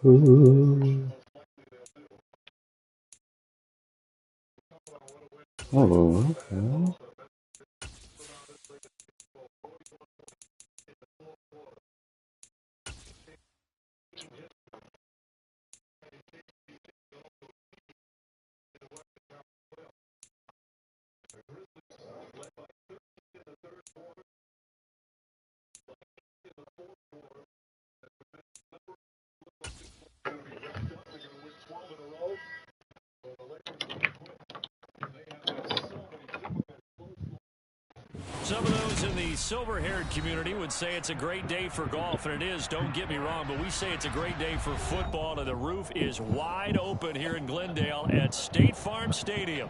Ooh. Oh, okay. Some of those in the silver-haired community would say it's a great day for golf, and it is, don't get me wrong, but we say it's a great day for football, and the roof is wide open here in Glendale at State Farm Stadium.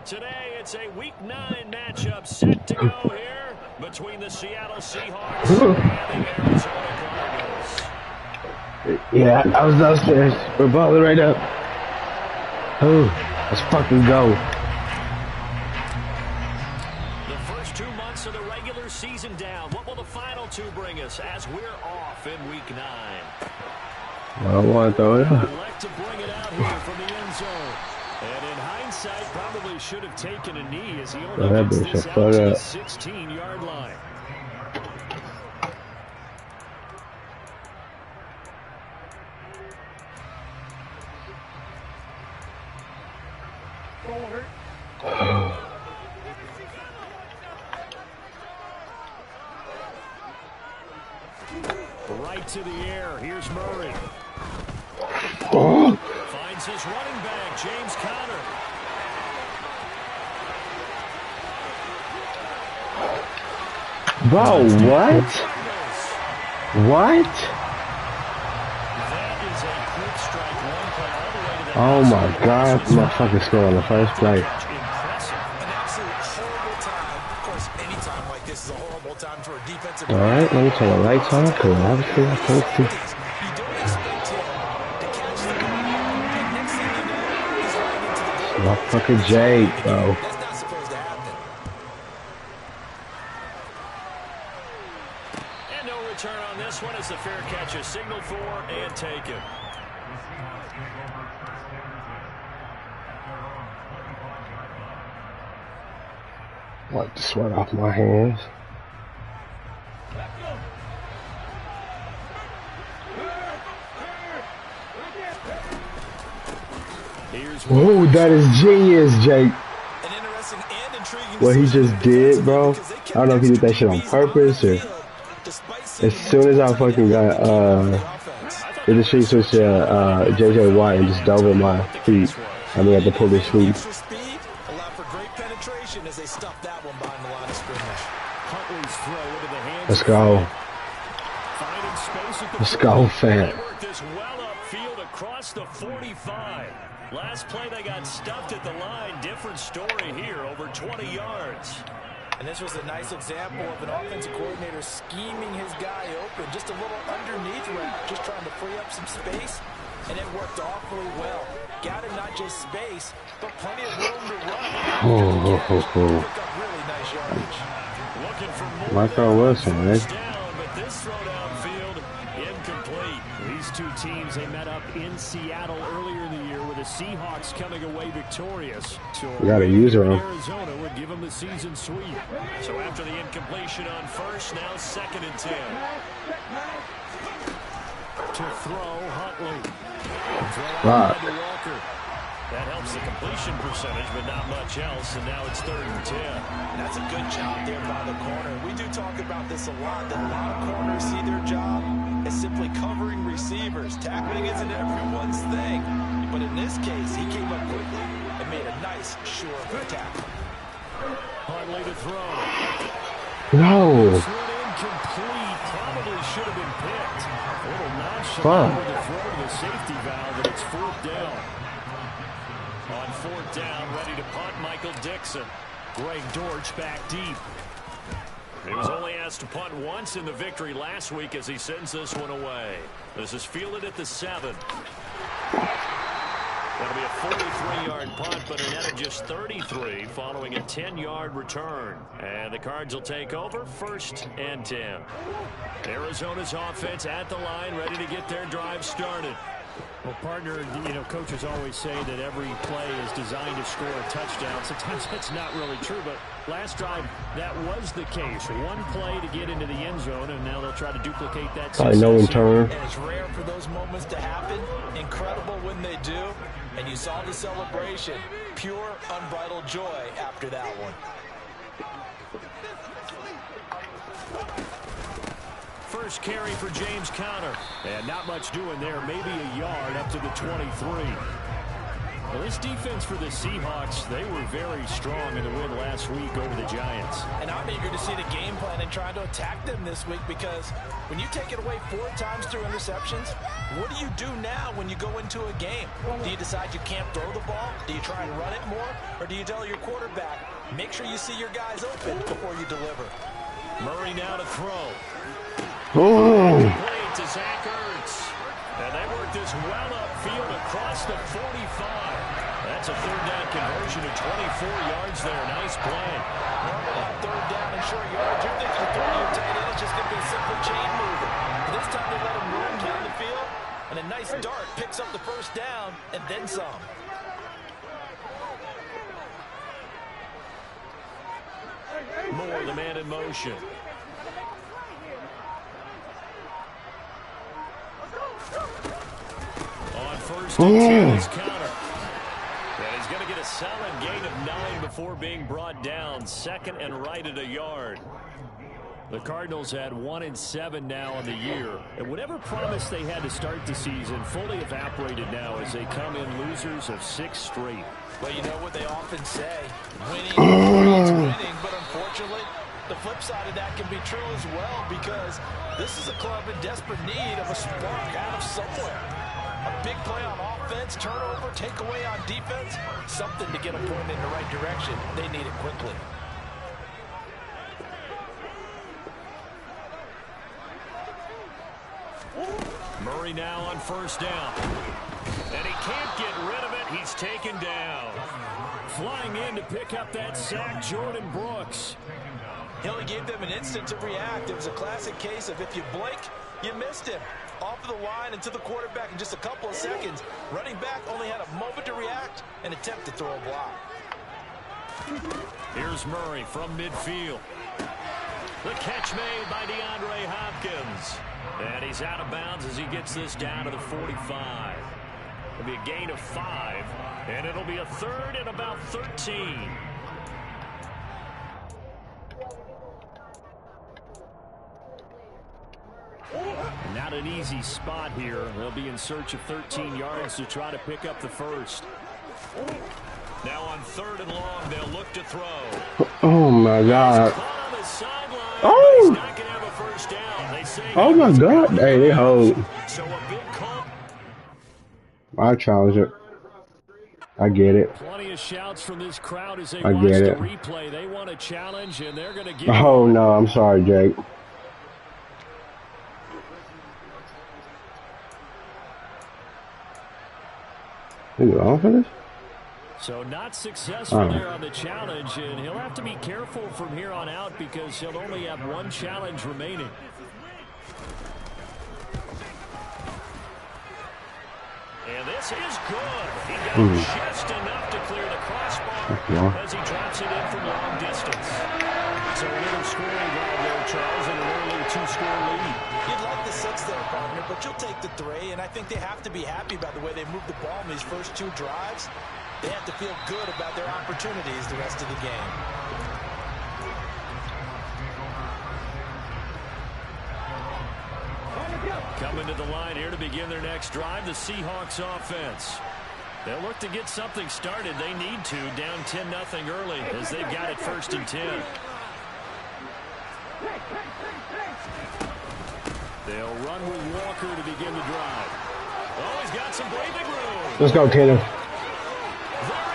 Today, it's a Week 9 matchup set to go here between the Seattle Seahawks and the Arizona Cardinals. Yeah, I was downstairs. We're balling right up. Oh, let's fucking go. Of the regular season down. What will the final two bring us as we're off in Week 9? I don't want to throw it up. Elect to bring it out here from the end zone. And in hindsight, probably should have taken a knee as he only gets this out to the 16-yard line. Right to the air. Here's Murray. Oh. Finds his running back, James Conner. Bro, what? What? That is a quick strike one play all the way to the Oh my god, my fucking score on the first play. Alright, let me turn the lights on, because obviously I can't see. Motherfucker Jake, bro. And no return on this one as the fair catch is signaled for and taken. Wipe the sweat off my hands. Whoa, that is genius, Jake. What he just did, bro. I don't know if he did that shit on purpose or. As soon as I fucking got did the street switch to JJ Watt and just dove at my feet. I mean, I had to pull this sweep. Let's go. Let's go, fam. Across the 45. Last play they got stuffed at the line. Different story here, over 20 yards. And this was a nice example of an offensive coordinator scheming his guy open. Just a little underneath route, just trying to free up some space. And it worked awfully well. Got him not just space, but plenty of room to run. Really nice yardage. Looking for more. Michael Wilson, right? But this throw downfield, incomplete. These two teams, they met up in Seattle earlier in the year with the Seahawks coming away victorious. So you gotta use her. Arizona would give them the season sweep. So after the incompletion on first, now 2nd and 10. To throw, Huntley. Throw out to Walker. That helps the completion percentage, but not much else, and now it's 3rd and 10. That's a good job there by the corner. We do talk about this a lot, that a lot of corners see their job as simply covering receivers. Tackling isn't everyone's thing, but in this case, he came up quickly and made a nice, sure tackle. Huntley to throw. No. Incomplete. Probably should have been picked. A little nonchalant with the throw to the safety valve, and it's 4th down. On 4th down, ready to punt, Michael Dixon. Greg Dortch back deep. He was only asked to punt once in the victory last week as he sends this one away. This is fielded at the 7. That'll be a 43-yard punt, but a net of just 33 following a 10-yard return. And the Cards will take over 1st and 10. Arizona's offense at the line, ready to get their drive started. Well, partner, you know, coaches always say that every play is designed to score a touchdown. Sometimes that's not really true, but last drive, that was the case. One play to get into the end zone, and now they'll try to duplicate that success. No return. And it's rare for those moments to happen. Incredible when they do. And you saw the celebration. Pure, unbridled joy after that one. First carry for James Conner. And not much doing there. Maybe a yard up to the 23. Well, this defense for the Seahawks, they were very strong in the win last week over the Giants. And I'm eager to see the game plan and trying to attack them this week, because when you take it away 4 times through interceptions, what do you do now when you go into a game? Do you decide you can't throw the ball? Do you try and run it more? Or do you tell your quarterback, make sure you see your guys open before you deliver? Murray now to throw. Oh. Play to Zach Ertz. And they work this well upfield across the 45. That's a third down conversion to 24 yards there. Nice play. Normally on third down and short yards, you're thinking of throwing your tight end. It's just going to be a simple chain mover. But this time they let him roam down the field, and a nice dart picks up the first down and then some. Moore, the man in motion. On first and 10 is Conner. And he's going to get a solid gain of 9 before being brought down. Second and right at a yard. The Cardinals had 1-7 now on the year. And whatever promise they had to start the season fully evaporated now as they come in losers of 6 straight. Well, you know what they often say, winning is winning, but unfortunately, the flip side of that can be true as well, because this is a club in desperate need of a spark out of somewhere. A big play on offense, turnover, takeaway on defense, something to get them pointed in the right direction. They need it quickly. Murray now on first down. And he can't get rid of it. He's taken down. Flying in to pick up that sack, Jordan Brooks. He only gave them an instant to react. It was a classic case of if you blink, you missed him. Off of the line and to the quarterback in just a couple of seconds. Running back only had a moment to react and attempt to throw a block. Here's Murray from midfield. The catch made by DeAndre Hopkins. And he's out of bounds as he gets this down to the 45. It'll be a gain of 5, and it'll be a third and about 13. Not an easy spot here. They'll be in search of 13 yards to try to pick up the first. Now on third and long, they'll look to throw. Oh my God. Oh. He's not going to have a first down. They say Oh my God. Hey, they hold. so a big call. I challenge it. I get it. Plenty of shouts from this crowd as they I watch get the it. replay. They want a challenge, and they're going to give Oh no, I'm sorry, Jake. Is it on for this? So not successful there on the challenge, and he'll have to be careful from here on out because he'll only have one challenge remaining. And this is good. He got just enough to clear the crossbar as he drops it in from long distance. So a little scoring drive there, Charles, and an early 2-score lead. You'd like the 6 there, partner, but you'll take the 3, and I think they have to be happy about the way they moved the ball in these first 2 drives. They have to feel good about their opportunities the rest of the game. Coming to the line here to begin their next drive, the Seahawks offense. They'll look to get something started. They need to, down 10-0 early as they've got it 1st and 10. They'll run with Walker to begin the drive. Oh, he's got some breathing room. Let's go, Taylor. There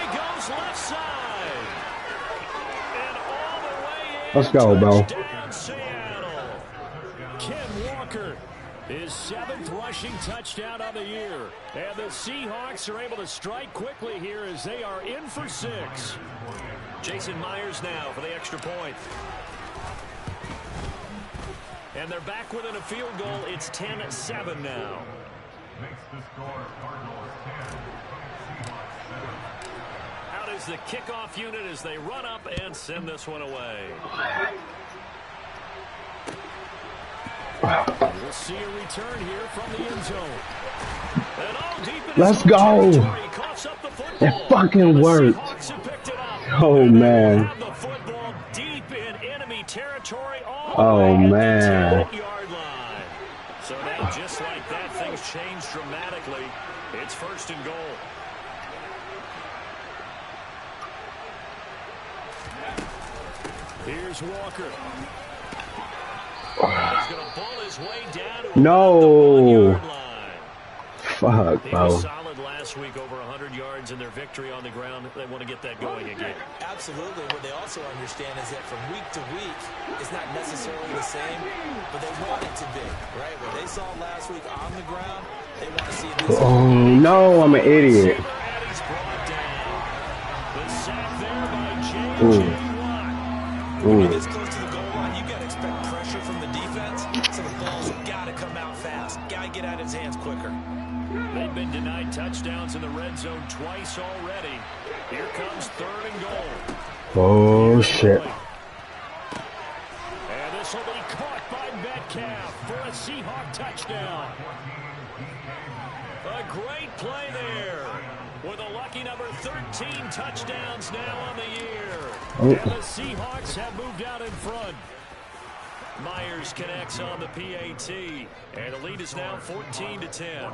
he goes left side. And all the way in. Let's go, bro. Touchdown, Seattle. Ken Walker, his 7th rushing touchdown of the year. And the Seahawks are able to strike quickly here as they are in for 6. Jason Myers now for the extra point. And they're back within a field goal. It's 10-7 now. Out is the kickoff unit as they run up and send this one away. We'll see a return here from the end zone. And all deep in Let's go. It fucking worked. Oh, man. Oh, man. So now, just like that, things change dramatically. It's 1st and goal. Here's Walker. He's going to pull his way down to No. Fuck, he bro. was solid last week, over 100 yards in their victory on the ground. They want to get that going again. Absolutely. What they also understand is that from week to week, it's not necessarily the same, but they want it to be, right? What they saw last week on the ground, they want to see this. Oh, no, I'm an idiot. And he's brought down. The sack there by J.J. Watt. When you're this close to the goal line, you got to expect pressure from the defense, so the ball's got to come out fast. Got to get out of his hands quicker. They've been denied touchdowns in the red zone twice already. Here comes 3rd and goal. Oh, shit. And this will be caught by Metcalf for a Seahawk touchdown. A great play there with a lucky number 13 touchdowns now on the year. Oh. And the Seahawks have moved out in front. Myers connects on the PAT, and the lead is now 14-10.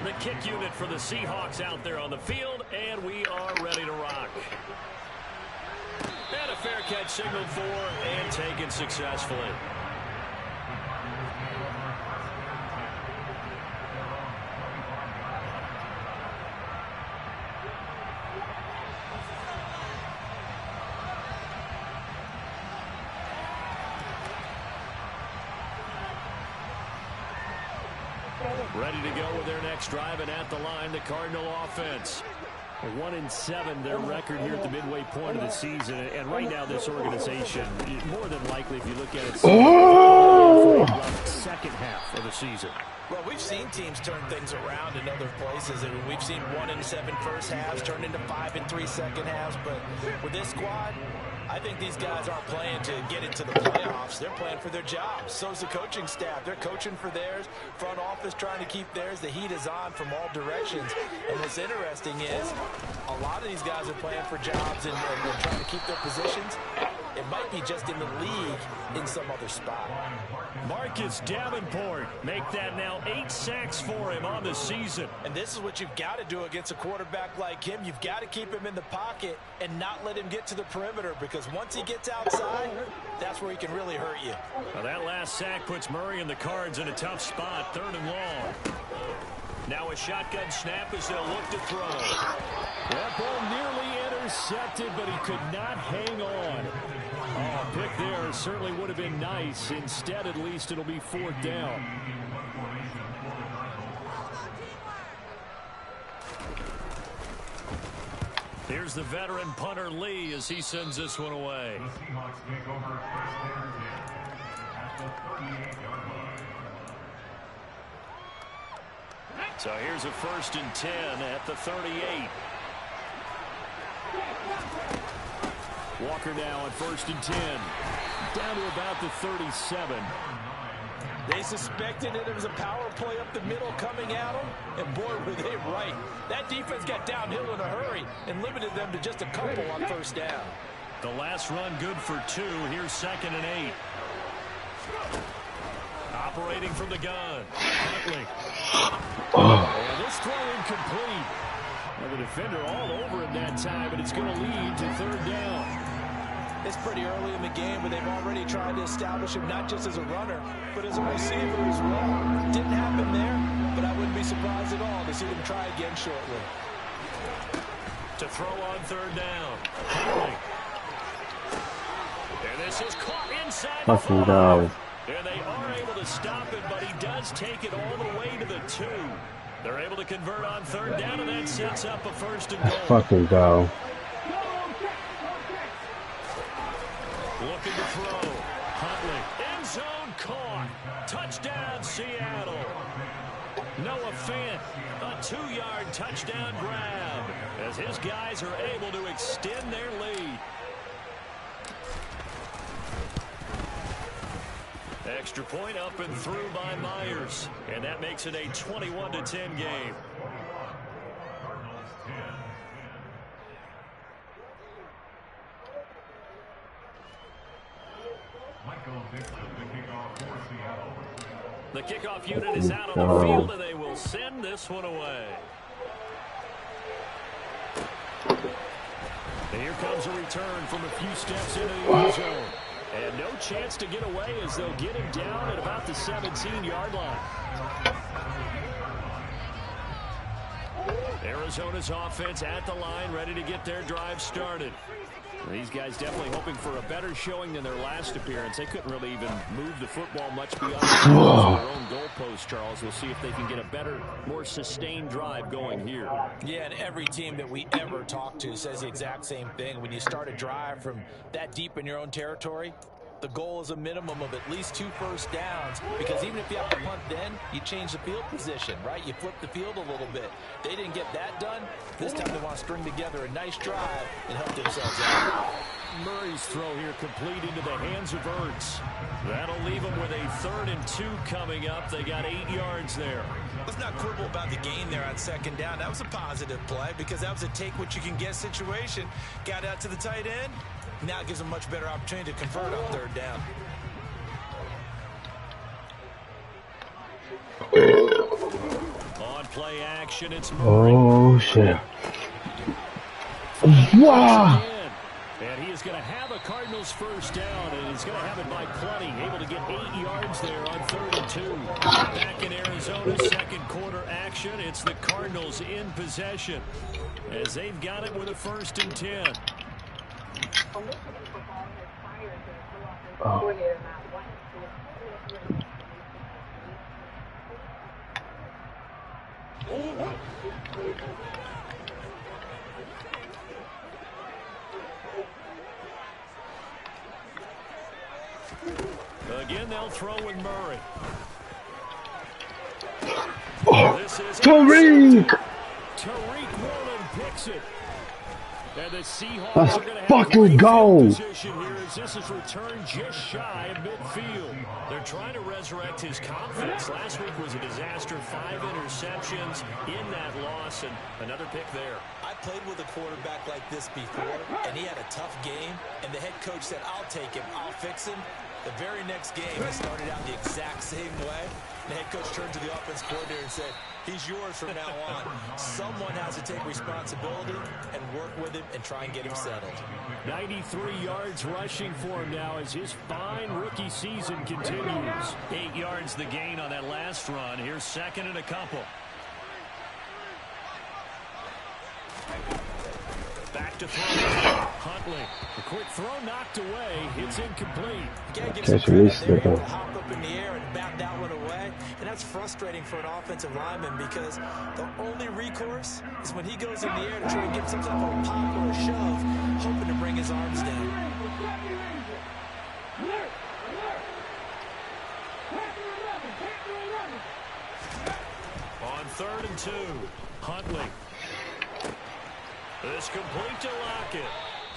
The kick unit for the Seahawks out there on the field, and we are ready to rock. And a fair catch signaled for and taken successfully. Ready to go with their next drive, and at the line, the Cardinal offense. 1-7, their record here at the midway point of the season. And right now, this organization, more than likely, if you look at it, second half of the season. Well, we've seen teams turn things around in other places. I mean, we've seen 1-7 first halves turn into 5-3 second halves. But with this squad, I think these guys aren't playing to get into the playoffs. They're playing for their jobs. So's the coaching staff. They're coaching for theirs. Front office trying to keep theirs. The heat is on from all directions. And what's interesting is a lot of these guys are playing for jobs and trying to keep their positions. It might be just in the league in some other spot. Marcus Davenport, make that now 8 sacks for him on the season. And this is what you've got to do against a quarterback like him. You've got to keep him in the pocket and not let him get to the perimeter, because once he gets outside, that's where he can really hurt you. Now that last sack puts Murray and the Cards in a tough spot, 3rd and long. Now a shotgun snap as they'll look to throw. That ball nearly intercepted, but he could not hang on. Oh, a pick there certainly would have been nice. Instead, at least, it'll be 4th down. Here's the veteran punter Lee as he sends this one away. So here's a 1st and 10 at the 38. Walker now on 1st and 10. Down to about the 37. They suspected it was a power play up the middle coming at them, and boy, were they right. That defense got downhill in a hurry and limited them to just a couple on 1st down. The last run good for 2. Here's 2nd and 8. Operating from the gun. Huntley. And this throw incomplete. Well, the defender all over him that time, and it's going to lead to 3rd down. It's pretty early in the game, but they've already tried to establish him not just as a runner, but as a receiver as well. Didn't happen there, but I wouldn't be surprised at all to see them try again shortly. To throw on 3rd down. Huntley. And this is caught inside the 5. And they are able to stop it, but he does take it all the way to the 2. They're able to convert on 3rd down, and that sets up a 1st and goal. Fucking go. Looking to throw. Huntley, end zone caught. Touchdown, Seattle. Noah Fant, a 2-yard touchdown grab as his guys are able to extend their lead. Extra point up and through by Myers, and that makes it a 21-10 game. The kickoff unit is out on the field, and they will send this one away. And here comes a return from a few steps into the end zone. And no chance to get away as they'll get him down at about the 17-yard line. Arizona's offense at the line, ready to get their drive started. These guys definitely hoping for a better showing than their last appearance. They couldn't really even move the football much beyond their own goalpost, Charles. We'll see if they can get a better, more sustained drive going here. Yeah, and every team that we ever talk to says the exact same thing. When you start a drive from that deep in your own territory, the goal is a minimum of at least 2 first downs, because even if you have to punt then, you change the field position, right? You flip the field a little bit. They didn't get that done. This time they want to string together a nice drive and help themselves out. Murray's throw here complete into the hands of Ertz. That'll leave them with a 3rd and 2 coming up. They got 8 yards there. Let's not quibble about the gain there on 2nd down. That was a positive play because that was a take-what-you-can-get situation. Got out to the tight end. Now it gives them a much better opportunity to convert on 3rd down. On play action, it's Murray. Oh, shit. Wow. And he is going to have a Cardinals first down, and he's going to have it by plenty. Able to get 8 yards there on 3rd and 2. Back in Arizona, 2nd quarter action. It's the Cardinals in possession as they've got it with a 1st and 10. Oh. Again, they'll throw with Murray. Oh. Tariq! Tariq Woolen picks it. And the Seahawks Let's are going to have fucking go. position here as this is returned just shy of midfield. They're trying to resurrect his confidence. Last week was a disaster. 5 interceptions in that loss, and another pick there. I played with a quarterback like this before, and he had a tough game, and the head coach said, I'll take him, I'll fix him. The very next game, he started out the exact same way. The head coach turned to the offense coordinator and said, he's yours from now on. Someone has to take responsibility and work with him and try and get him settled. 93 yards rushing for him now as his fine rookie season continues. 8 yards the gain on that last run. Here's 2nd and a couple. Back to throw. Huntley. The quick throw knocked away. It's incomplete. Just released it, though. Hop up in the air and bat that one away. And that's frustrating for an offensive lineman because the only recourse is when he goes in the air to try and get some type of a pop or a shove, hoping to bring his arms down. On 3rd and 2, Huntley. This complete to Lockett.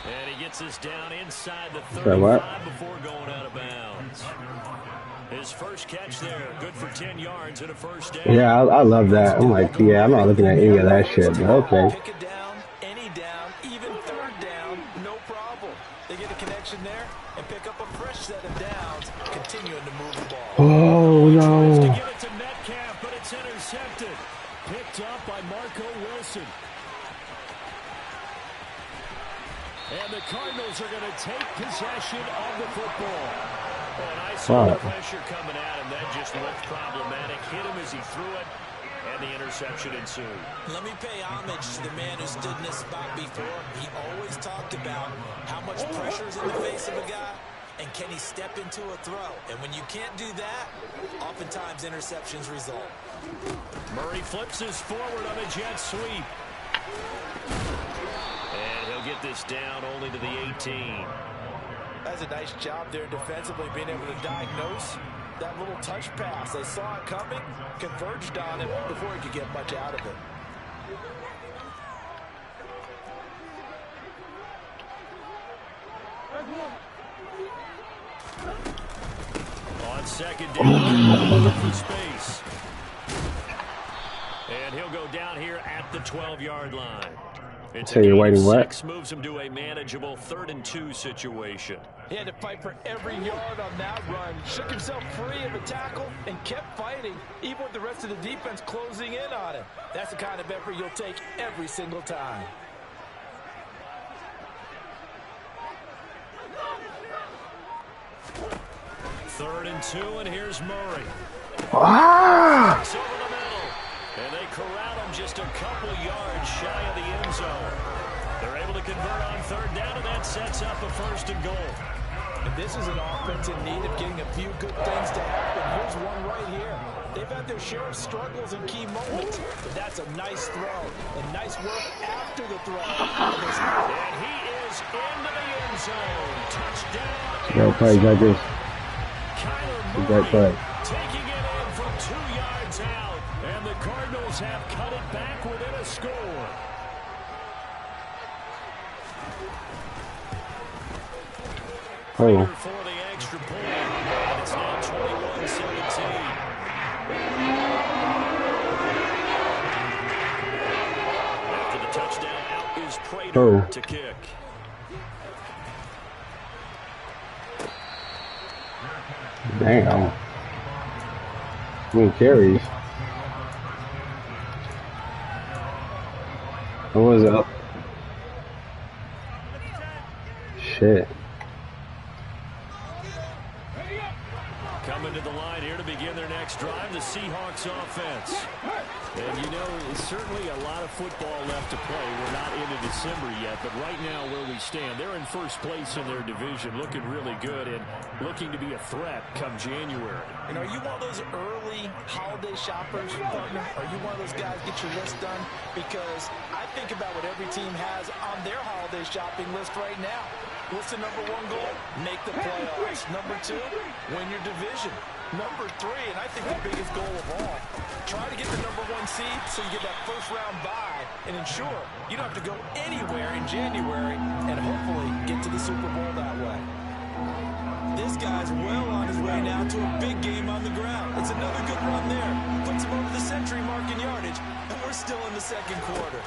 And he gets us down inside the 35 before going out of bounds. His first catch there, good for 10 yards and a first down. Yeah, I love that. I'm like, yeah, I'm not looking at any of that shit, but okay. Pick it down, any down, even 3rd down, no problem. They get a connection there and pick up a fresh set of downs, continuing to move the ball. Oh, no. To give it to Metcalf, but it's intercepted. Picked up by Marco Wilson. And the Cardinals are going to take possession of the football. And I saw the pressure coming at him. That just looked problematic. Hit him as he threw it, and the interception ensued. Let me pay homage to the man who stood in this spot before. He always talked about how much pressure is in the face of a guy, and can he step into a throw. And when you can't do that, oftentimes interceptions result. Murray flips his forward on a jet sweep. And he'll get this down only to the 18. That's a nice job there defensively, being able to diagnose that little touch pass. They saw it coming, converged on it before he could get much out of it. On second down, for space. And he'll go down here at the 12-yard line. It's so you're waiting what? Moves him to a manageable 3rd and 2 situation. He had to fight for every yard on that run. Shook himself free of a tackle and kept fighting, even with the rest of the defense closing in on him. That's the kind of effort you'll take every single time. Third and 2, and here's Murray. Ah! Over the middle, and they corral him just a couple yards shy of the end zone. They're able to convert on 3rd down, and that sets up a 1st and goal. And this is an offense in need of getting a few good things to happen. Here's one right here. They've had their share of struggles in key moments, but that's a nice throw and nice work after the throw. And he is into the end zone. Touchdown. Yo, play like this. Great play. Taking it in from 2 yards out, and the Cardinals have cut it back within a score. Oh. For the extra point, and it's now 21-17. After the touchdown, out is Prater to kick. Damn. Carries. What was up? Shit. Coming to the line here to begin their next drive, the Seahawks offense. And you know, certainly a lot of football left to play. We're not into December yet, but right now where we stand, they're in first place in their division, looking really good and looking to be a threat come January. And are you one of those early holiday shoppers, partner? Are you one of those guys get your list done? Because I think about what every team has on their holiday shopping list right now. What's the number 1 goal? Make the playoffs. Number 2, win your division. Number 3, and I think the biggest goal of all, try to get the number 1 seed so you get that first-round bye and ensure you don't have to go anywhere in January and hopefully get to the Super Bowl that way. This guy's well on his way now to a big game on the ground. It's another good run there. Puts him over the century mark in yardage, and we're still in the 2nd quarter.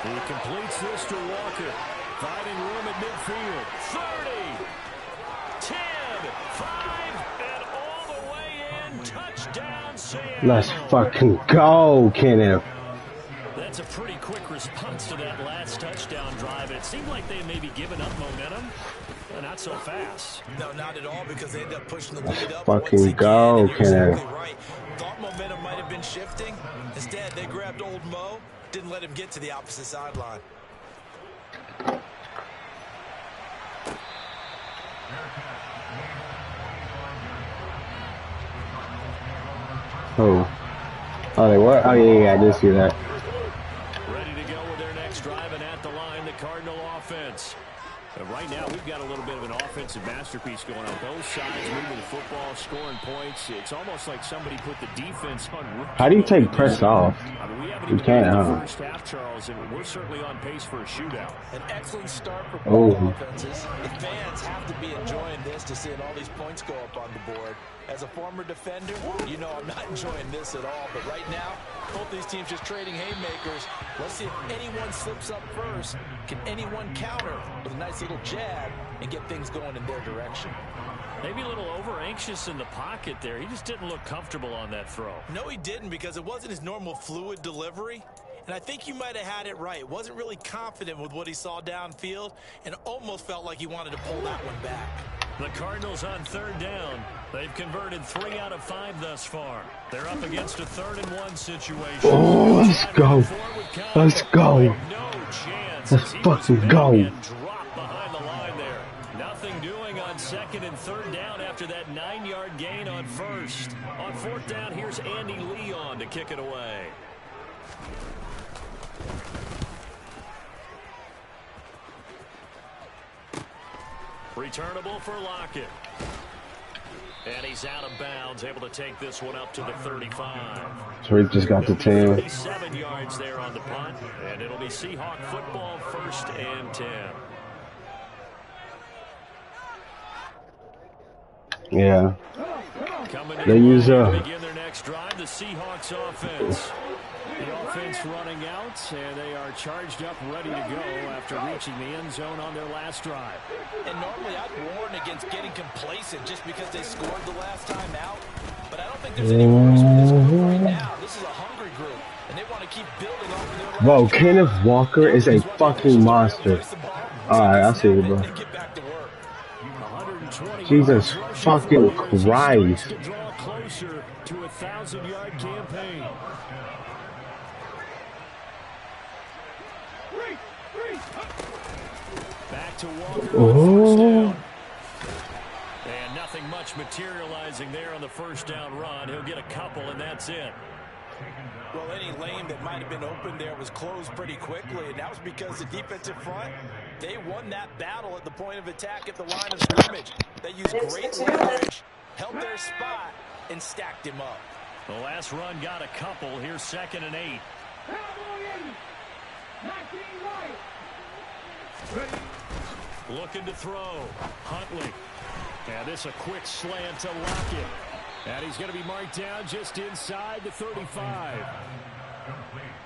He completes this to Walker, finding room at midfield. 30, 10, 5, and all the way in. Touchdown, Seattle. Let's fucking go, Kenneth. That's a pretty quick response to that last touchdown drive. It seemed like they may be giving up momentum. Not so fast. No, not at all, because they end up pushing the lead up. Fucking go, Kenneth. Exactly right. Thought momentum might have been shifting. Instead, they grabbed old Mo. Didn't let him get to the opposite sideline. Oh. Oh, they what? Oh, yeah, I did see that. Ready to go with their next drive, and at the line, the Cardinal offense. Right now, we've got a little bit of an offensive masterpiece going on. Both sides moving the football, scoring points. It's almost like somebody put the defense on. How do you take press off? I mean, we haven't You even can't, had the huh? first half, Charles, and we're certainly on pace for a shootout. An excellent start for both Oh. offenses. The fans have to be enjoying this to seeing all these points go up on the board. As a former defender, you know I'm not enjoying this at all. But right now, both these teams just trading haymakers. Let's see if anyone slips up first. Can anyone counter with a nice little jab and get things going in their direction? Maybe a little over-anxious in the pocket there. He just didn't look comfortable on that throw. No, he didn't, because it wasn't his normal fluid delivery. And I think you might have had it right. Wasn't really confident with what he saw downfield and almost felt like he wanted to pull that one back. The Cardinals on 3rd down. They've converted 3 out of 5 thus far. They're up against a 3rd and 1 situation. Oh, let's go. Let's go. No chance. Let's fucking go. Drop behind the line there. Nothing doing on 2nd and 3rd down after that 9-yard gain on 1st. On 4th down, here's Andy Leon to kick it away. Returnable for Lockett. And he's out of bounds, able to take this one up to the 35. Tariq just got to 10. 37 yards there on the punt, and it'll be Seahawk football, 1st and 10. Yeah. They use begin their next drive, the Seahawks offense. The offense running out, and they are charged up, ready to go after reaching the end zone on their last drive. And normally I'd warn against getting complacent just because they scored the last time out. But I don't think there's any worse for this group right now. This is a hungry group, and they want to keep building off their Bro, Kenneth Walker is a fucking monster. Alright, I see it, bro. Jesus fucking Christ. To draw closer to a 1,000-yard campaign. Back to Walker. Oh. And nothing much materializing there on the first down run. He'll get a couple, and that's it. Well, any lane that might have been open there was closed pretty quickly, and that was because the defensive front, they won that battle at the point of attack at the line of scrimmage. They used great leverage, held their spot, and stacked him up. The last run got a couple. Here's 2nd and 8. Looking to throw. Huntley. And this a quick slant to Lockett. And he's going to be marked down just inside the 35.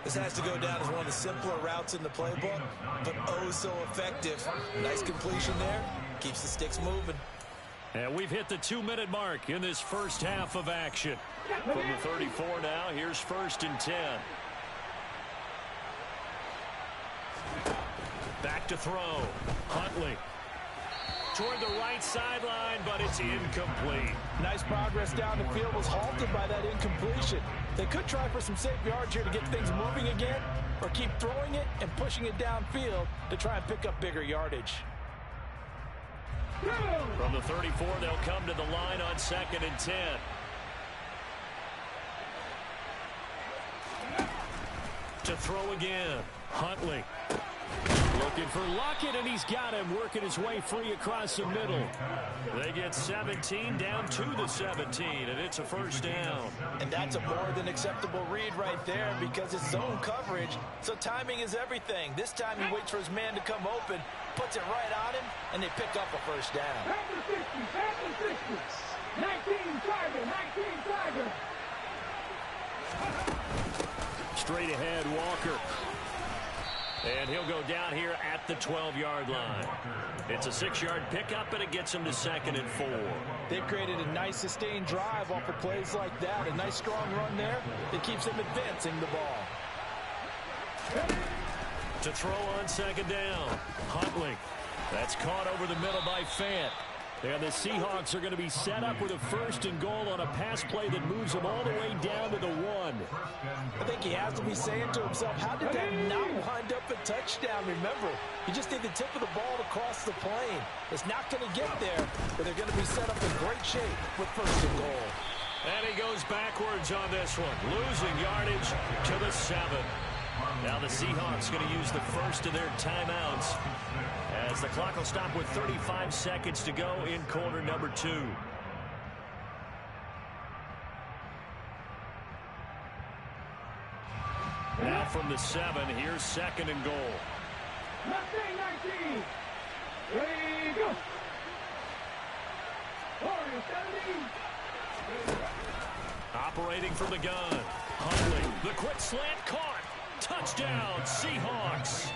This has to go down as one of the simpler routes in the playbook, but oh so effective. Nice completion there. Keeps the sticks moving. And we've hit the 2-minute mark in this first half of action. From the 34 now, here's 1st and 10. Back to throw. Huntley. Toward the right sideline, but it's incomplete. Nice progress down the field, was halted by that incompletion. They could try for some safe yards here to get things moving again, or keep throwing it and pushing it downfield to try and pick up bigger yardage. From the 34, they'll come to the line on 2nd and 10. To throw again. Huntley. Looking for Lockett, and he's got him working his way free across the middle. They get 17 down to the 17, and it's a 1st down. And that's a more than acceptable read right there because it's zone coverage, so timing is everything. This time he waits for his man to come open, puts it right on him, and they pick up a 1st down. 19 Tiger. Straight ahead, Walker. And he'll go down here at the 12-yard line. It's a 6-yard pickup, and it gets him to 2nd and 4. They've created a nice sustained drive off of plays like that. A nice strong run there that keeps them advancing the ball. To throw on 2nd down. Huntley. That's caught over the middle by Fant. And the Seahawks are going to be set up with a 1st and goal on a pass play that moves them all the way down to the 1. I think he has to be saying to himself, how did that not wind up a touchdown? Remember, you just need the tip of the ball to cross the plane. It's not going to get there, but they're going to be set up in great shape with 1st and goal. And he goes backwards on this one, losing yardage to the 7. Now the Seahawks going to use the first of their timeouts as the clock will stop with 35 seconds to go in quarter number 2. Now from the 7, here's 2nd and goal. 19. Ready, go. Operating from the gun. Huntley, the quick slant caught. Touchdown, Seahawks.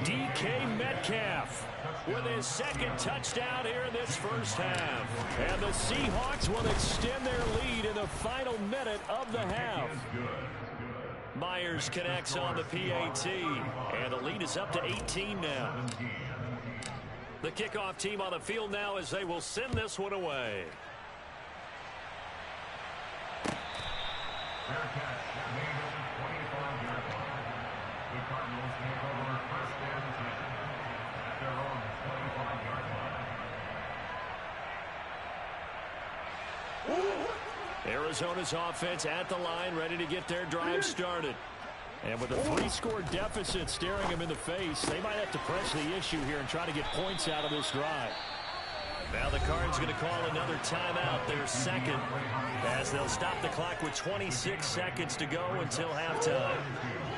DK Metcalf with his 2nd touchdown here in this first half. And the Seahawks will extend their lead in the final minute of the half. Myers connects on the PAT, and the lead is up to 18 now. The kickoff team on the field now as they will send this one away. Arizona's offense at the line, ready to get their drive started. And with a 3-score deficit staring them in the face, they might have to press the issue here and try to get points out of this drive. Now the Cards going to call another timeout, their second, as they'll stop the clock with 26 seconds to go until halftime.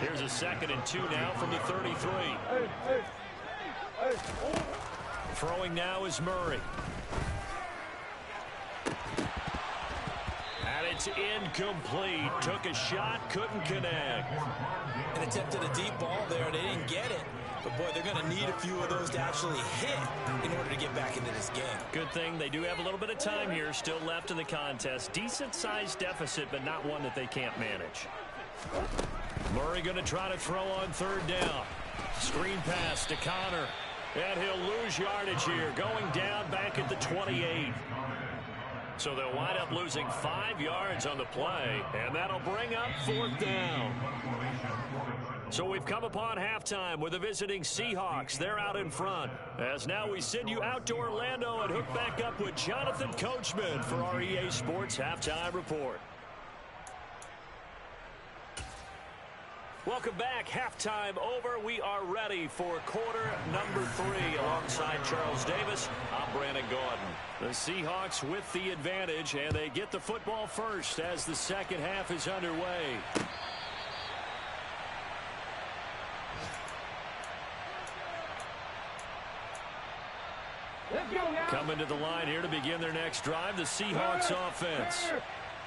Here's a 2nd and 2 now from the 33. Throwing now is Murray. And it's incomplete. Took a shot, couldn't connect. And attempted a deep ball there, and they didn't get it. But, boy, they're going to need a few of those to actually hit in order to get back into this game. Good thing they do have a little bit of time here still left in the contest. Decent-sized deficit, but not one that they can't manage. Murray going to try to throw on 3rd down. Screen pass to Connor. And he'll lose yardage here, going down back at the 28. So they'll wind up losing 5 yards on the play, and that'll bring up 4th down. So we've come upon halftime with the visiting Seahawks. They're out in front. As now we send you out to Orlando and hook back up with Jonathan Coachman for our EA Sports Halftime Report. Welcome back. Halftime over. We are ready for quarter number 3. Alongside Charles Davis, I'm Brandon Gaudin. The Seahawks with the advantage, and they get the football first as the second half is underway. Coming to the line here to begin their next drive, the Seahawks offense.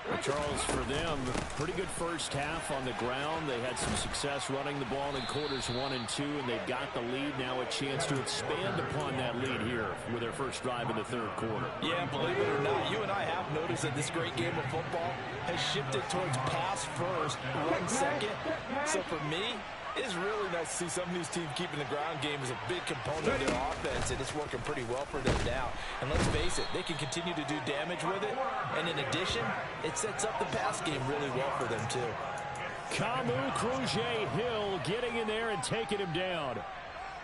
Well, Charles, for them, pretty good first half on the ground. They had some success running the ball in quarters 1 and 2, and they've got the lead. Now a chance to expand upon that lead here with their first drive in the 3rd quarter. Yeah, believe it or not, you and I have noticed that this great game of football has shifted towards pass first, run second. So for me, it's really nice to see some of these teams keeping the ground game as a big component of their offense, and it's working pretty well for them now. And let's face it, they can continue to do damage with it, and in addition, it sets up the pass game really well for them too. Kamu Grugier-Hill getting in there and taking him down.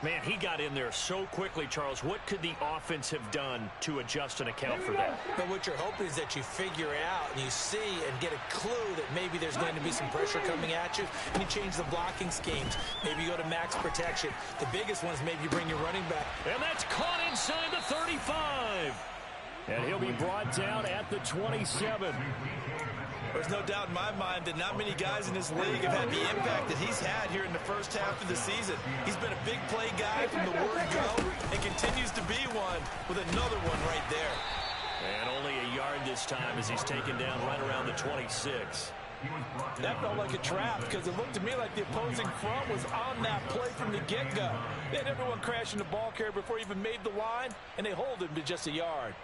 Man, he got in there so quickly, Charles. What could the offense have done to adjust and account for that? But what you're hoping is that you figure out and you see and get a clue that maybe there's going to be some pressure coming at you, and you change the blocking schemes. Maybe you go to max protection. The biggest one is maybe you bring your running back. And that's caught inside the 35. And he'll be brought down at the 27. There's no doubt in my mind that not many guys in this league have had the impact that he's had here in the first half of the season. He's been a big play guy from the word go and continues to be one with another one right there. And only a yard this time as he's taken down right around the 26. That felt like a trap because it looked to me like the opposing front was on that play from the get-go. They had everyone crashing the ball carrier before he even made the line, and they hold him to just a yard.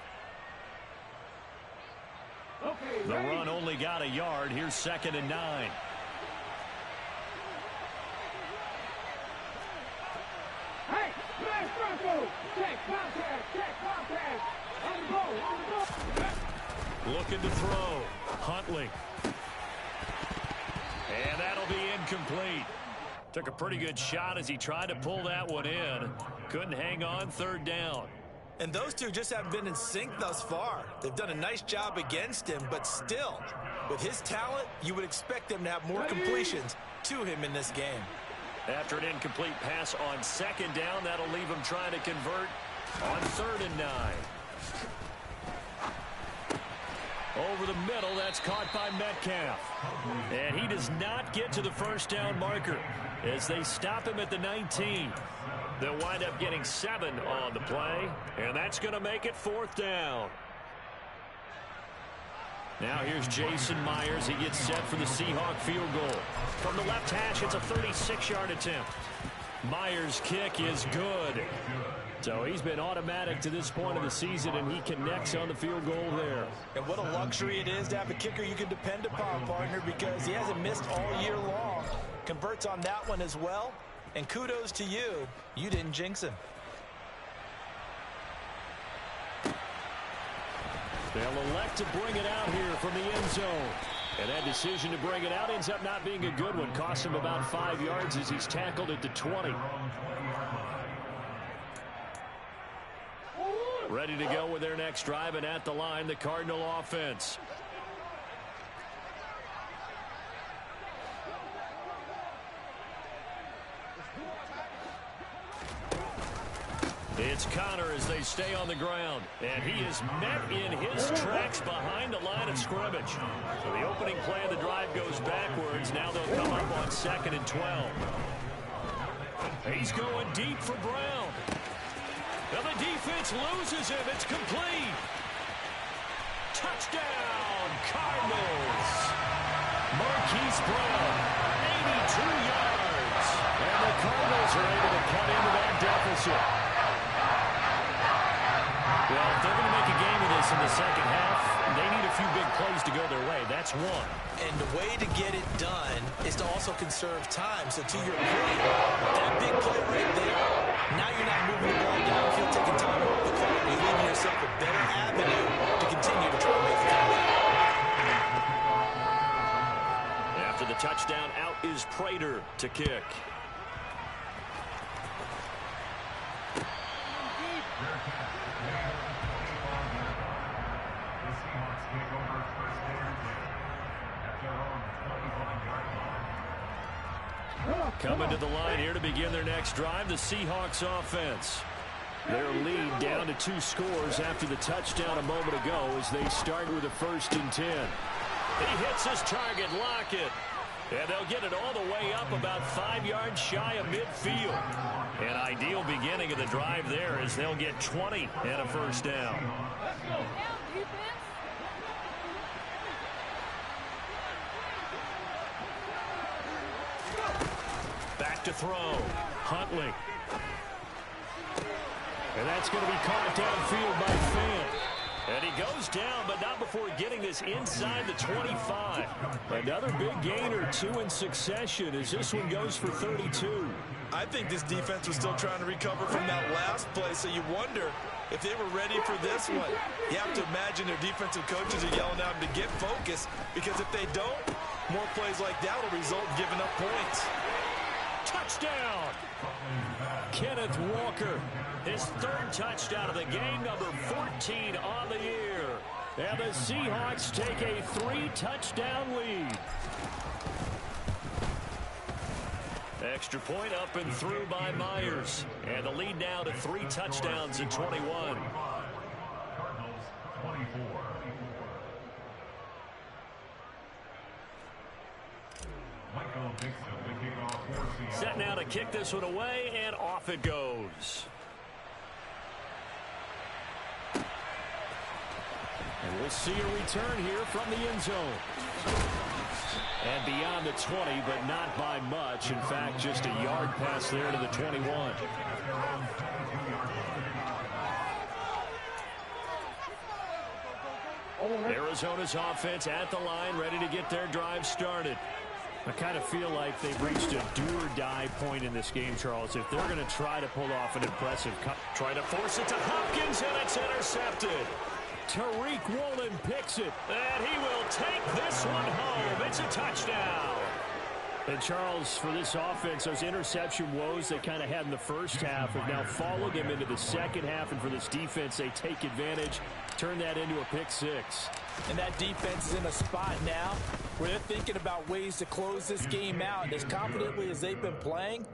The run only got a yard. Here's 2nd and 9. Hey, smash Bronco! Check contact! On the ball! Looking to throw. Huntley. And that'll be incomplete. Took a pretty good shot as he tried to pull that one in. Couldn't hang on, 3rd down. And those two just haven't been in sync thus far. They've done a nice job against him, but still, with his talent, you would expect them to have more completions to him in this game. After an incomplete pass on 2nd down, that'll leave him trying to convert on 3rd and 9. Over the middle, that's caught by Metcalf. And he does not get to the first down marker as they stop him at the 19. They'll wind up getting 7 on the play, and that's going to make it 4th down. Now here's Jason Myers. He gets set for the Seahawk field goal. From the left hash, it's a 36-yard attempt. Myers' kick is good. So he's been automatic to this point of the season, and he connects on the field goal there. And what a luxury it is to have a kicker you can depend upon, partner, because he hasn't missed all year long. Converts on that one as well. And kudos to you. You didn't jinx him. They'll elect to bring it out here from the end zone. And that decision to bring it out ends up not being a good one. Costs him about 5 yards as he's tackled at the 20. Ready to go with their next drive, and at the line, the Cardinal offense. It's Connor as they stay on the ground. And he is met in his tracks behind the line of scrimmage. So the opening play of the drive goes backwards. Now they'll come up on 2nd and 12. He's going deep for Brown. Now the defense loses him. It's complete. Touchdown, Cardinals. Marquise Brown, 82 yards. And the Cardinals are able to cut into that deficit. Well, if they're going to make a game of this in the second half, they need a few big plays to go their way. That's one. And the way to get it done is to also conserve time. So to your point, that big play right there, now you're not moving the ball downfield, taking time off the clock. You're leaving yourself a better avenue to continue to try to make the comeback. After the touchdown, out is Prater to kick. Coming to the line here to begin their next drive, the Seahawks offense. Their lead down to 2 scores after the touchdown a moment ago as they start with a 1st and 10. He hits his target, Lockett. And they'll get it all the way up about 5 yards shy of midfield. An ideal beginning of the drive there as they'll get 20 and a 1st down. Let's go. Down, defense. Back to throw. Huntley. And that's going to be caught downfield by Fant. And he goes down, but not before getting this inside the 25. Another big gain or 2 in succession as this one goes for 32. I think this defense was still trying to recover from that last play, so you wonder if they were ready for this one. You have to imagine their defensive coaches are yelling at them to get focused, because if they don't, more plays like that will result in giving up points. Touchdown! Kenneth Walker, his 3rd touchdown of the game, number 14 on the year. And the Seahawks take a 3-touchdown lead. Extra point up and through by Myers. And the lead now to 3 touchdowns at 21. Set now to kick this one away, and off it goes. And we'll see a return here from the end zone. And beyond the 20, but not by much. In fact, just a yard pass there to the 21. Arizona's offense at the line, ready to get their drive started. I kind of feel like they've reached a do-or-die point in this game, Charles. If they're going to try to pull off an impressive cut. Try to force it to Hopkins, and it's intercepted. Tariq Woolen picks it, and he will take this one home. It's a touchdown. And, Charles, for this offense, those interception woes they kind of had in the first half have now followed them into the second half. And for this defense, they take advantage, turn that into a pick 6. And that defense is in a spot now where they're thinking about ways to close this game out. And as confidently as they've been playing,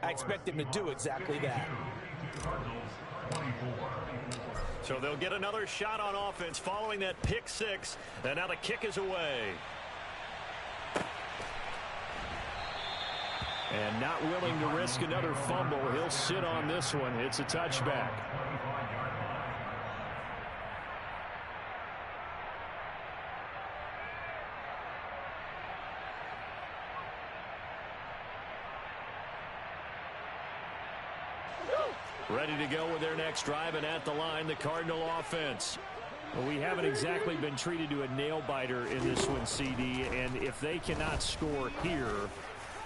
I expect them to do exactly that. So they'll get another shot on offense following that pick 6. And now the kick is away. And not willing to risk another fumble. He'll sit on this one. It's a touchback. Ready to go with their next drive, and at the line, the Cardinal offense. Well, we haven't exactly been treated to a nail-biter in this one, CD, and if they cannot score here,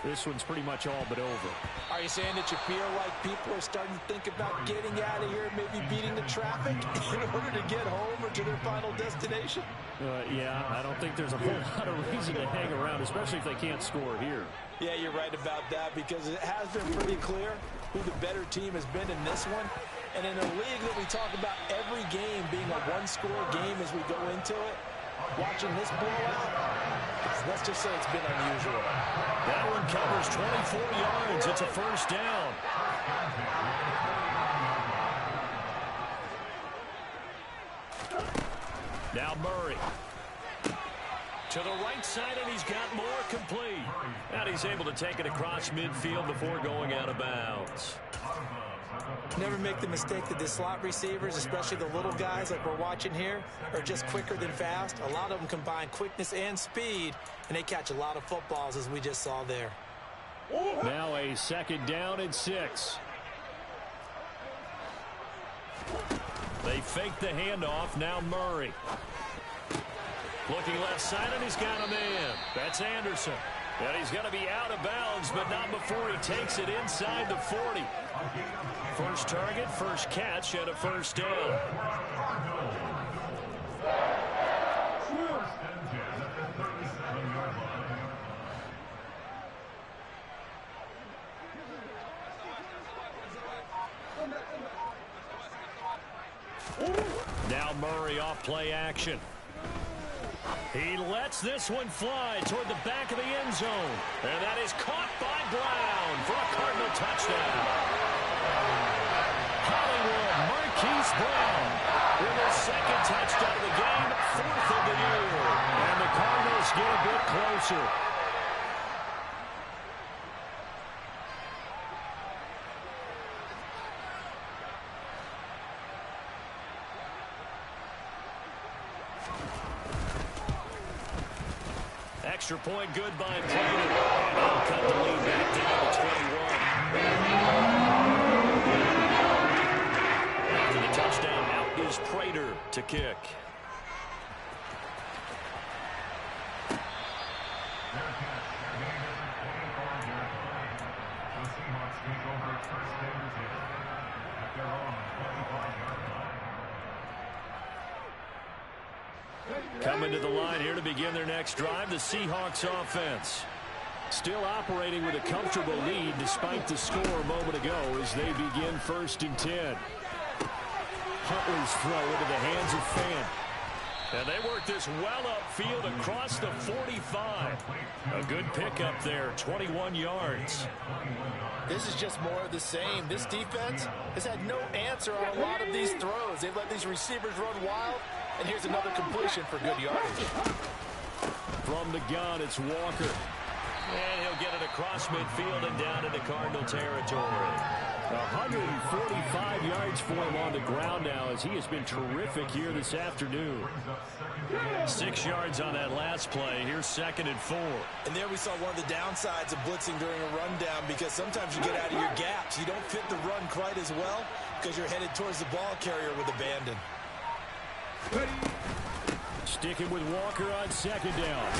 this one's pretty much all but over. Are you saying that you feel like people are starting to think about getting out of here, maybe beating the traffic in order to get home or to their final destination? Yeah, I don't think there's a whole lot of reason to hang around, especially if they can't score here. Yeah, you're right about that, because it has been pretty clear who the better team has been in this one. And in a league that we talk about every game being a one-score game as we go into it, watching this blowout, let's just say it's been unusual. That one covers 24 yards. It's a first down. Now Murray. To the right side, and he's got more complete. And he's able to take it across midfield before going out of bounds. Never make the mistake that the slot receivers, especially the little guys like we're watching here, are just quicker than fast. A lot of them combine quickness and speed, and they catch a lot of footballs, as we just saw there. Now a 2nd down and 6. They fake the handoff. Now Murray. Looking left side, and he's got a man. That's Anderson. And he's going to be out of bounds, but not before he takes it inside the 40. First target, first catch, and a 1st down. Now Murray off play action. He lets this one fly toward the back of the end zone. And that is caught by Brown for a Cardinal touchdown. Hollywood Marquise Brown with his 2nd touchdown of the game, 4th of the year. And the Cardinals get a bit closer. Extra point good by Prater. And they'll cut the lead back down to 21. After the touchdown, out is Prater to kick. Coming to the line here to begin their next drive, the Seahawks offense. Still operating with a comfortable lead despite the score a moment ago as they begin 1st and 10. Huntley's throw into the hands of Fant. And they work this well upfield across the 45. A good pickup there, 21 yards. This is just more of the same. This defense has had no answer on a lot of these throws. They've let these receivers run wild. And here's another completion for good yardage. From the gun, it's Walker. And he'll get it across midfield and down into Cardinal territory. 145 yards for him on the ground now as he has been terrific here this afternoon. 6 yards on that last play. Here's 2nd and 4. And there we saw one of the downsides of blitzing during a rundown, because sometimes you get out of your gaps. You don't fit the run quite as well because you're headed towards the ball carrier with abandon. Sticking with Walker on 2nd down.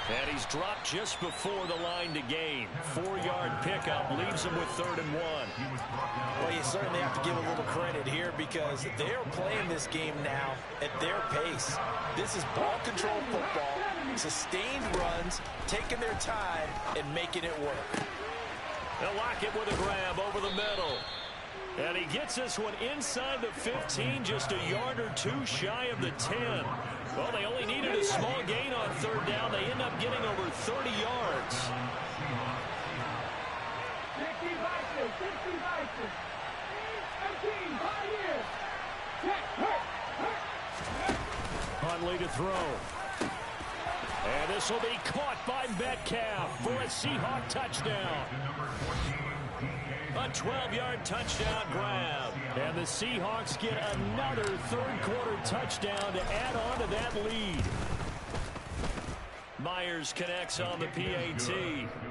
And he's dropped just before the line to gain. 4-yard pickup leaves him with 3rd and 1. Well, you certainly have to give a little credit here because they're playing this game now at their pace. This is ball control football, sustained runs, taking their time, and making it work. They'll lock it with a grab over the middle. And he gets this one inside the 15, just a yard or two shy of the 10. Well, they only needed a small gain on 3rd down. They end up getting over 30 yards. Huntley to throw. And this will be caught by Metcalf for a Seahawk touchdown. A 12-yard touchdown grab. And the Seahawks get another 3rd quarter touchdown to add on to that lead. Myers connects on the PAT.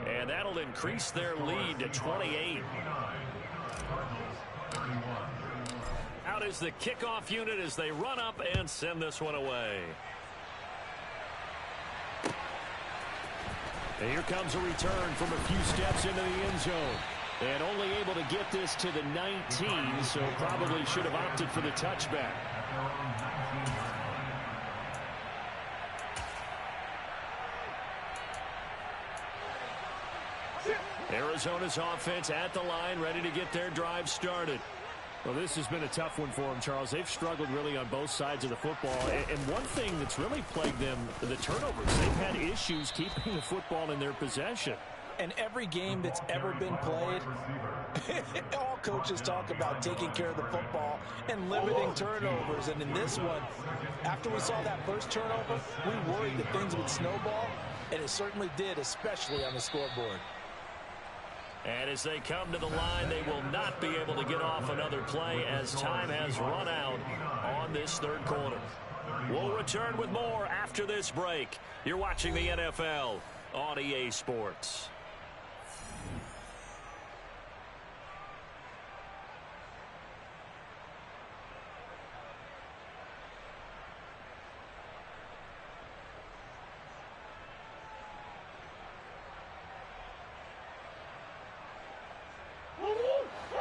And that'll increase their lead to 28. Out is the kickoff unit as they run up and send this one away. And here comes a return from a few steps into the end zone. And only able to get this to the 19, so probably should have opted for the touchback. Arizona's offense at the line, ready to get their drive started. Well, this has been a tough one for them, Charles. They've struggled really on both sides of the football. And one thing that's really plagued them, the turnovers. They've had issues keeping the football in their possession. And every game that's ever been played, it all coaches talk about taking care of the football and limiting turnovers. And in this one, after we saw that first turnover, we worried that things would snowball, and it certainly did, especially on the scoreboard. And as they come to the line, they will not be able to get off another play as time has run out on this third quarter. We'll return with more after this break. You're watching the NFL on EA Sports.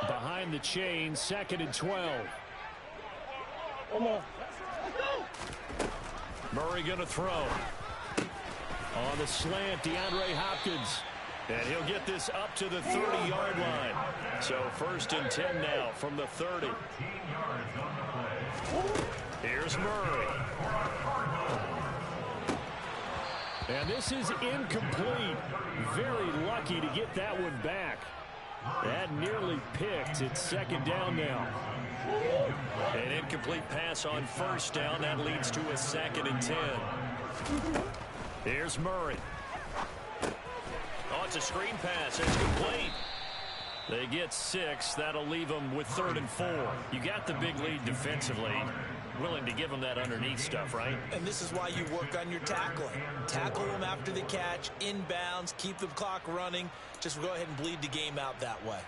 Behind the chain, 2nd and 12. Murray going to throw. On the slant, DeAndre Hopkins. And he'll get this up to the 30-yard line. So 1st and 10 now from the 30. Here's Murray. And this is incomplete. Very lucky to get that one back. That nearly picked. It's 2nd down now. An incomplete pass on 1st down. That leads to a 2nd and 10. Here's Murray. Oh, it's a screen pass. It's complete. They get 6. That'll leave them with 3rd and 4. You got the big lead defensively. Willing to give them that underneath stuff, right? And this is why you work on your tackling. Tackle them after the catch, inbounds, keep the clock running. Just go ahead and bleed the game out that way.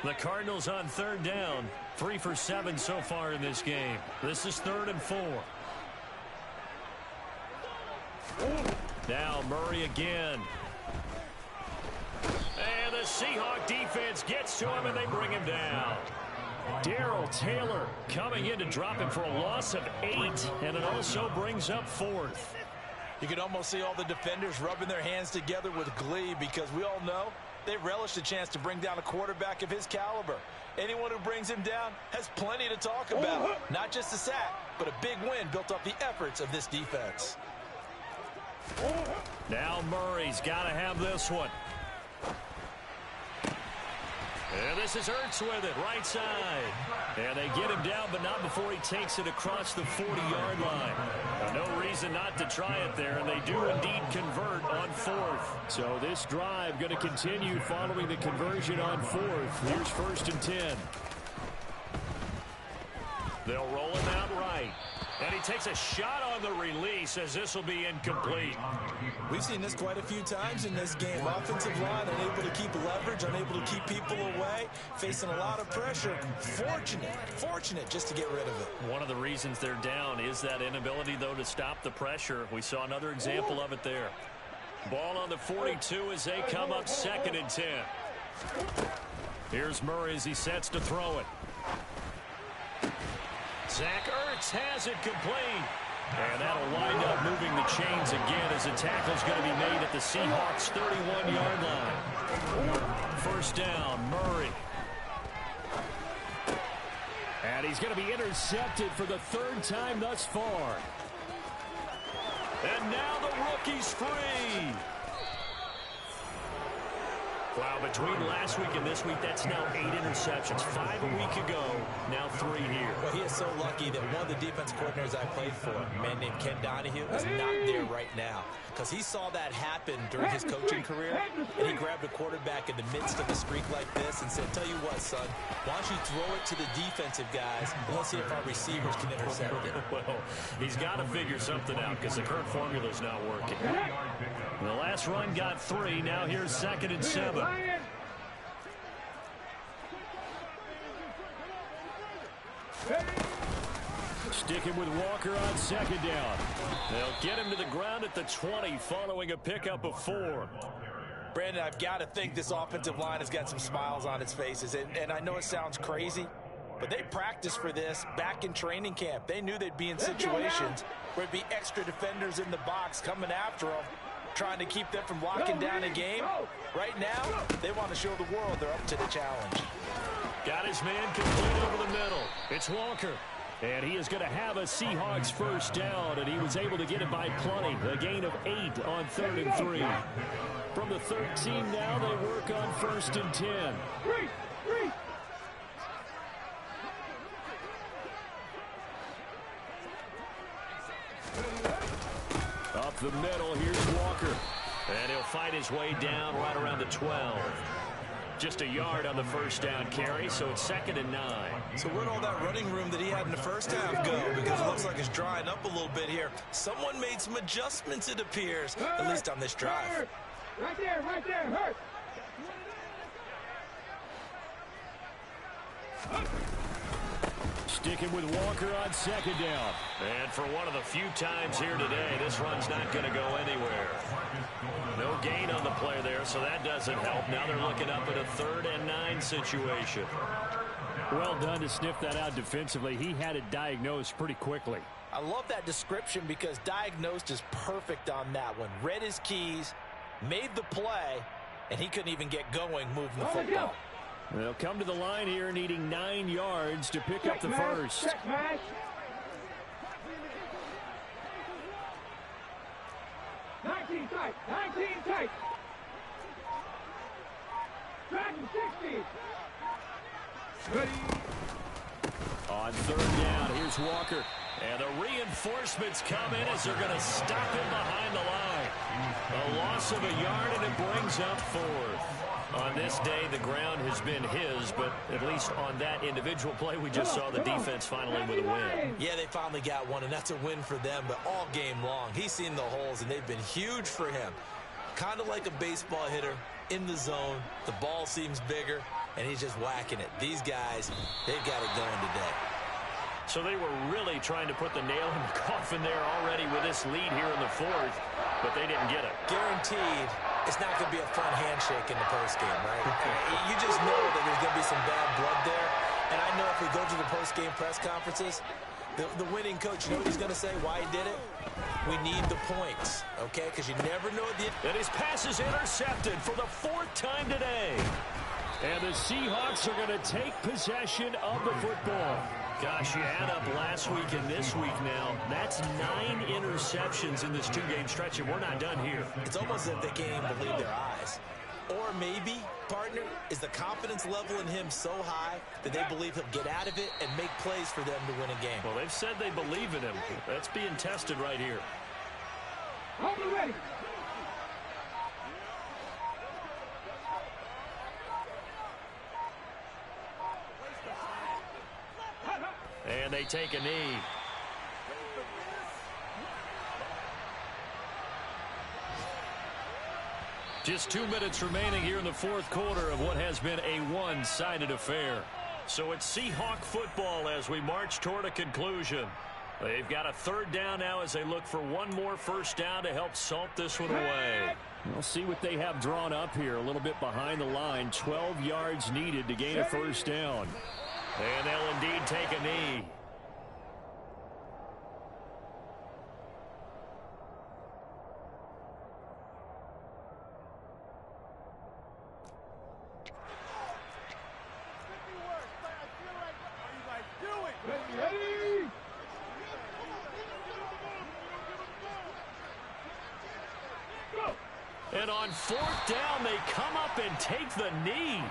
The Cardinals on 3rd down. 3 for 7 so far in this game. This is 3rd and 4. Now Murray again. And the Seahawk defense gets to him and they bring him down. Darrell Taylor coming in to drop him for a loss of 8, and it also brings up 4th. You can almost see all the defenders rubbing their hands together with glee because we all know they relish the chance to bring down a quarterback of his caliber. Anyone who brings him down has plenty to talk about. Not just a sack, but a big win built off the efforts of this defense. Now Murray's got to have this one. And this is Ertz with it, right side. And they get him down, but not before he takes it across the 40-yard line. No reason not to try it there, and they do indeed convert on 4th. So this drive going to continue following the conversion on 4th. Here's 1st and 10. They'll roll him out right. And he takes a shot on the release as this will be incomplete. We've seen this quite a few times in this game. Offensive line unable to keep leverage, unable to keep people away, facing a lot of pressure. Fortunate just to get rid of it. One of the reasons they're down is that inability, though, to stop the pressure. We saw another example of it there. Ball on the 42 as they come up 2nd and 10. Here's Murray as he sets to throw it. Zach Ertz has it complete. And that'll wind up moving the chains again as a tackle's going to be made at the Seahawks' 31-yard line. 1st down, Murray. And he's going to be intercepted for the 3rd time thus far. And now the rookie's free. Wow, between last week and this week, that's now 8 interceptions. 5 a week ago, now 3 here. Well, he is so lucky that one of the defense coordinators I played for, a man named Ken Donahue, is not there right now. Because he saw that happen during his coaching career, and he grabbed a quarterback in the midst of a streak like this and said, tell you what, son, why don't you throw it to the defensive guys, and let's see if our receivers can intercept it. Well, he's got to figure something out because the current formula's not working. The last run got 3. Now here's 2nd and 7. Sticking with Walker on 2nd down. They'll get him to the ground at the 20 following a pickup of 4. Brandon, I've got to think this offensive line has got some smiles on its faces. And I know it sounds crazy, but they practiced for this back in training camp. They knew they'd be in situations where it'd be extra defenders in the box coming after them, trying to keep them from locking down a game. Right now, they want to show the world they're up to the challenge. Got his man complete over the middle. It's Walker. And he is going to have a Seahawks first down, and he was able to get it by plenty. A gain of 8 on 3rd and 3. From the 13 now, they work on 1st and 10. Up the middle, here's Walker. And he'll fight his way down right around the 12. Just a yard on the first down carry, so it's 2nd and 9. So where'd all that running room that he had in the first half go? Because it looks like it's drying up a little bit here. Someone made some adjustments, it appears, at least on this drive. Right there, hurt. Sticking with Walker on 2nd down. And for one of the few times here today, this run's not going to go anywhere. No gain on the play there, so that doesn't help. Now they're looking up at a 3rd and 9 situation. Well done to sniff that out defensively. He had it diagnosed pretty quickly. I love that description because diagnosed is perfect on that one. Read his keys, made the play, and he couldn't even get going moving the football. They'll come to the line here needing 9 yards to pick up the first. 19 tight. Dragon 60. On 3rd down, here's Walker. And the reinforcements come in as they're going to stop him behind the line. A loss of a yard, and it brings up 4th. On this day, the ground has been his, but at least on that individual play, we just saw the defense finally with a win. Yeah, they finally got one, and that's a win for them, but all game long, he's seen the holes, and they've been huge for him. Kind of like a baseball hitter in the zone. The ball seems bigger, and he's just whacking it. These guys, they've got it going today. So they were really trying to put the nail in the coffin there already with this lead here in the 4th, but they didn't get it. Guaranteed, it's not going to be a fun handshake in the postgame, right? You just know that there's going to be some bad blood there. And I know if we go to the postgame press conferences, the winning coach, you know what he's going to say, why he did it? We need the points, okay? Because you never know. And his pass is intercepted for the 4th time today. And the Seahawks are going to take possession of the football. Gosh, you add up last week and this week now. That's 9 interceptions in this 2-game stretch, and we're not done here. It's almost as if they can't even believe their eyes. Or maybe, partner, is the confidence level in him so high that they believe he'll get out of it and make plays for them to win a game. Well, they've said they believe in him. That's being tested right here. Hold it ready. And they take a knee. Just 2 minutes remaining here in the 4th quarter of what has been a one-sided affair. So it's Seahawk football as we march toward a conclusion. They've got a 3rd down now as they look for one more first down to help salt this one away. We'll see what they have drawn up here. A little bit behind the line. 12 yards needed to gain a first down. And they'll indeed take a knee. And on 4th down, they come up and take the knee.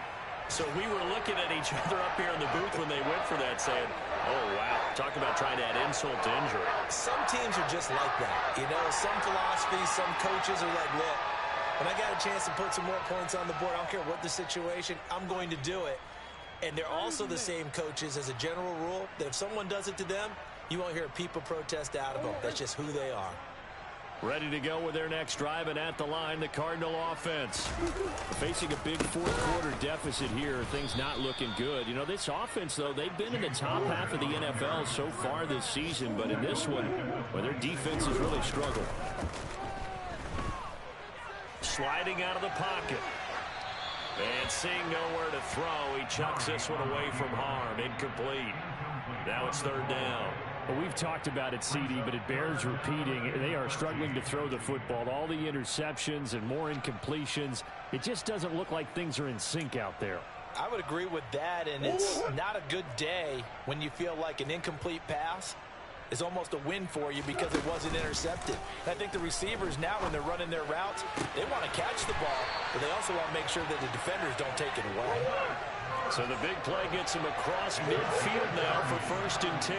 So we were looking at each other up here in the booth when they went for that, saying, oh, wow, talk about trying to add insult to injury. Some teams are just like that. You know, some philosophies, some coaches are like, look, when I got a chance to put some more points on the board, I don't care what the situation, I'm going to do it. And they're also the same coaches as a general rule that if someone does it to them, you won't hear a peep of protest out of them. That's just who they are. Ready to go with their next drive, and at the line, the Cardinal offense. Facing a big 4th quarter deficit here, things not looking good. You know, this offense, though, they've been in the top half of the NFL so far this season, but in this one, well, their defense has really struggled. Sliding out of the pocket. And seeing nowhere to throw, he chucks this one away from harm. Incomplete. Now it's 3rd down. Well, we've talked about it, CD, but it bears repeating. They are struggling to throw the football. All the interceptions and more incompletions. It just doesn't look like things are in sync out there. I would agree with that, and it's not a good day when you feel like an incomplete pass is almost a win for you because it wasn't intercepted. And I think the receivers now, when they're running their routes, they want to catch the ball, but they also want to make sure that the defenders don't take it away. So the big play gets him across midfield now for 1st and 10.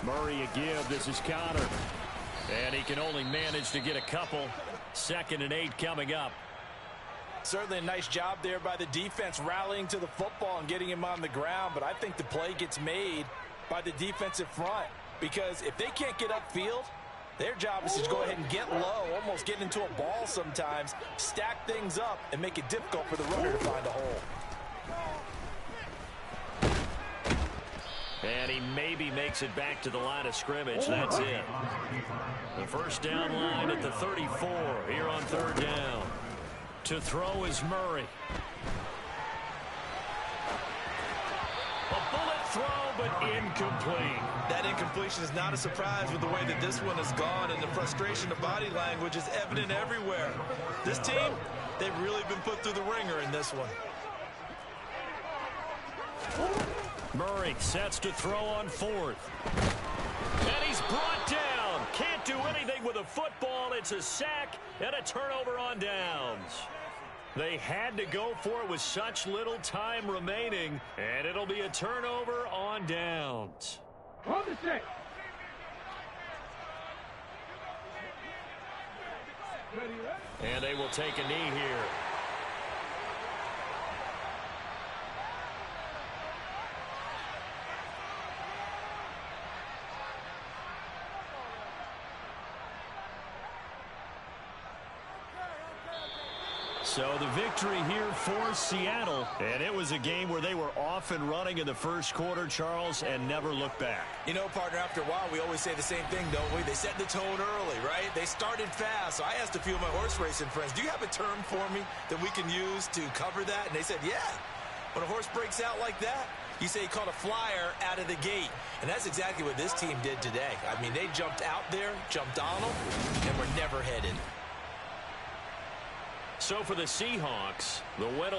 Murray a give. This is Connor. And he can only manage to get a couple. 2nd and 8 coming up. Certainly a nice job there by the defense rallying to the football and getting him on the ground, but I think the play gets made by the defensive front because if they can't get upfield, their job is to go ahead and get low, almost get into a ball sometimes, stack things up, and make it difficult for the runner to find a hole. And he maybe makes it back to the line of scrimmage. That's it. The first down line at the 34 here on 3rd down. To throw is Murray. A bullet throw, but incomplete. That incompletion is not a surprise with the way that this one has gone, and the frustration of body language is evident everywhere. This team, they've really been put through the ringer in this one. Murray sets to throw on 4th. And he's brought down. Can't do anything with a football. It's a sack and a turnover on downs. They had to go for it with such little time remaining, and it'll be a turnover on downs. Hold the stick. And they will take a knee here. So the victory here for Seattle. And it was a game where they were off and running in the first quarter, Charles, and never looked back. You know, partner, after a while, we always say the same thing, don't we? They set the tone early, right? They started fast. So I asked a few of my horse racing friends, do you have a term for me that we can use to cover that? And they said, yeah. When a horse breaks out like that, you say he caught a flyer out of the gate. And that's exactly what this team did today. I mean, they jumped out there, jumped on them, and were never headed. So for the Seahawks, the win